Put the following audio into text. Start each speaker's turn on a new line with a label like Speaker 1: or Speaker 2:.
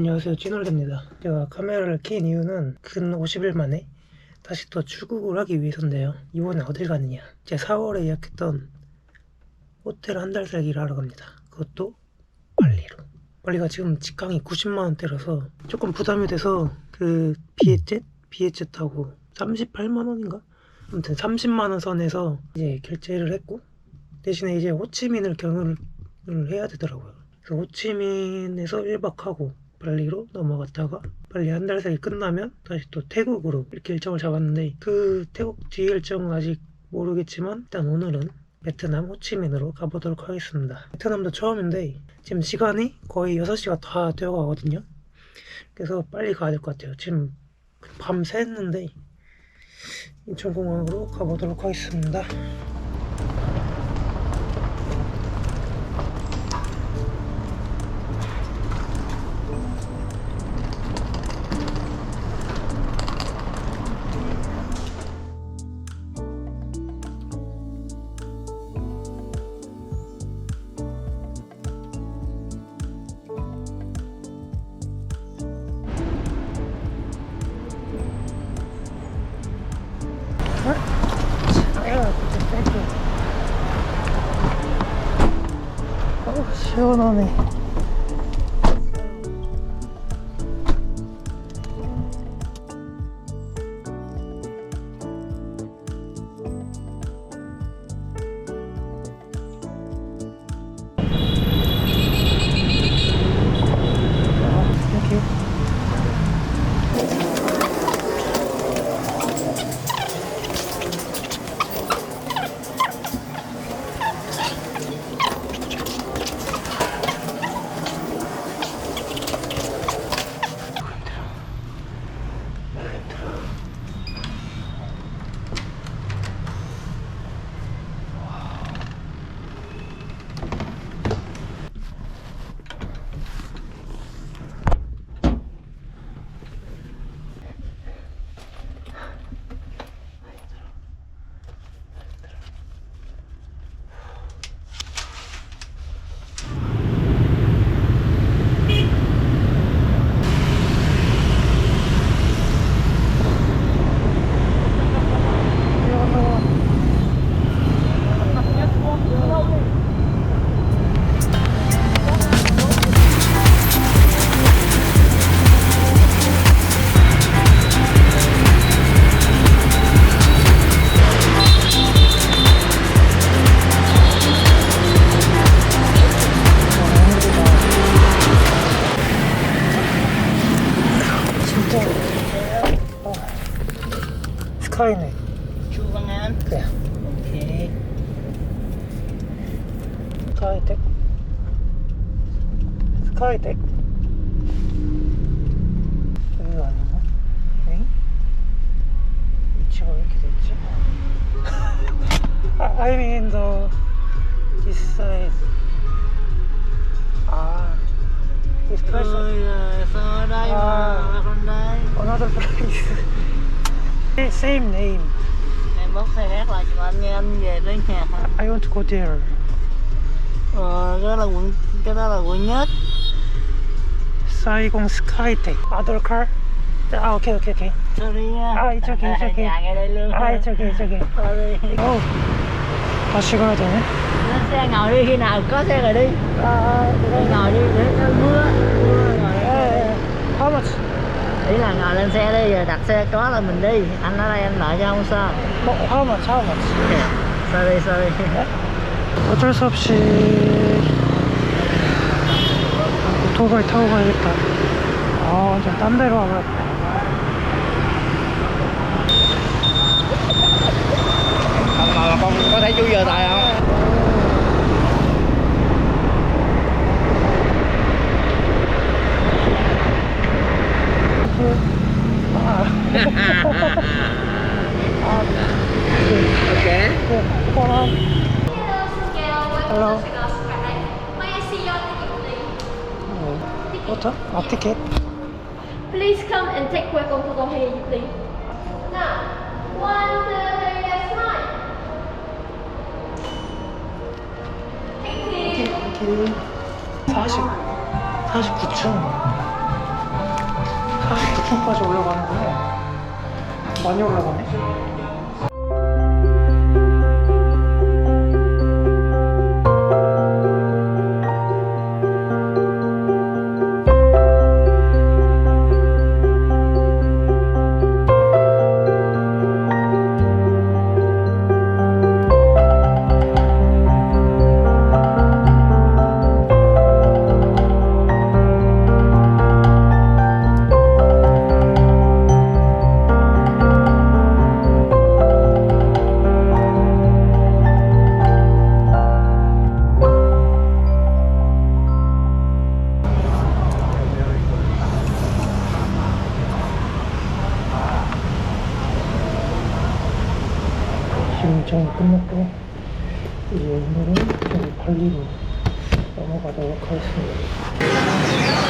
Speaker 1: 안녕하세요, 찐올드입니다. 제가 카메라를 켠 이유는 근 50일 만에 다시 또 출국을 하기 위해서인데요. 이번에 어딜 가느냐, 제가 4월에 예약했던 호텔 한 달 살기를 하러 갑니다. 그것도 발리로. 발리가 지금 직항이 90만원대라서 조금 부담이 돼서 그 비에젯 타고 38만원인가? 아무튼 30만원 선에서 이제 결제를 했고, 대신에 이제 호치민을 경유를 해야 되더라고요. 그래서 호치민에서 1박하고 발리로 넘어갔다가 발리 한 달 살기 끝나면 다시 또 태국으로 이렇게 일정을 잡았는데, 그 태국 뒤 일정은 아직 모르겠지만 일단 오늘은 베트남 호치민으로 가보도록 하겠습니다. 베트남도 처음인데 지금 시간이 거의 6시가 다 되어 가거든요. 그래서 빨리 가야 될 것 같아요. 지금 밤 샜는데 인천공항으로 가보도록 하겠습니다. 시원하네. 스카이네.
Speaker 2: Chuvangan.
Speaker 1: 그래.
Speaker 2: Okay.
Speaker 1: 스카이텍. 스카이텍. 여기가 아닌가? 엥? 위치가 왜 이렇게 됐지? I mean this side. 아, this person.
Speaker 2: Rồi sao ở đây mà không đây?
Speaker 1: Another place. Same name.
Speaker 2: Em bóc xe khác lại cho anh về tới nhà.
Speaker 1: I want to go there.
Speaker 2: Cái đó là quận nhất.
Speaker 1: Saigon Skytech. Other car? Ah, okay.
Speaker 2: Sorry nha.
Speaker 1: It's okay.
Speaker 2: Nhà ngay đây luôn.
Speaker 1: It's okay.
Speaker 2: Sorry.
Speaker 1: Oh, 다시 가야 되네.
Speaker 2: Lên xe ngồi đi, khi nào có xe rồi đi. Ngồi đi để nó mưa ngồi.
Speaker 1: How much?
Speaker 2: Ý là ngồi lên xe đi, rồi đặt xe có là mình đi. Anh ở đây anh đợi cho không sao.
Speaker 1: How much?
Speaker 2: Sorry.
Speaker 1: 어쩔 수 없이 오토바이 타고 가야겠다. 아, 완전 딴 데로 와버렸다.
Speaker 2: Con có thấy chú giơ tay không? Okay.
Speaker 1: Hello.
Speaker 3: May I see your ticket, please?
Speaker 1: What? A ticket?
Speaker 3: Please come and take welcome photo here, please. Now, 1, 2, 3, let's smile. Thank you.
Speaker 1: 49층. 2층까지 올라가는구나. 많이 올라가네. 지금 일정이 끝났고 이제 오늘은 저기 발리로 넘어가도록 하겠습니다.